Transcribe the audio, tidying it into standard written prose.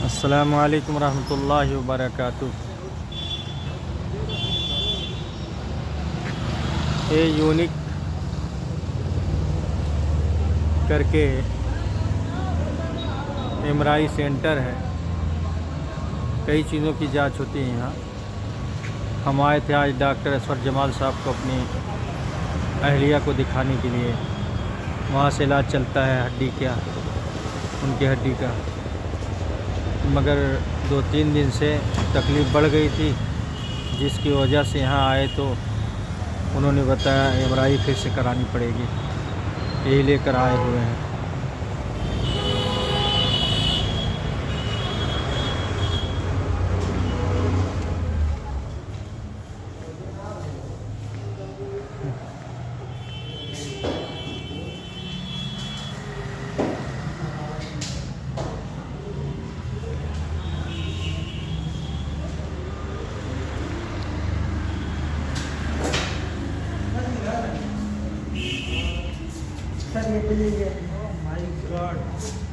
अस्सलामु अलैकुम रहमतुल्लाहि व बरकातुहू। ये यूनिक करके एमआरआई सेंटर है। कई चीज़ों की जांच होती है यहाँ। हम आए थे आज डॉक्टर असफर जमाल साहब को अपनी अहलिया को दिखाने के लिए। वहाँ से इलाज चलता है हड्डी का, उनकी हड्डी का, मगर 2-3 दिन से तकलीफ़ बढ़ गई थी, जिसकी वजह से यहाँ आए तो उन्होंने बताया एमआरआई फिर से करानी पड़ेगी। यही लेकर आए हुए हैं। सर ये माय गॉड।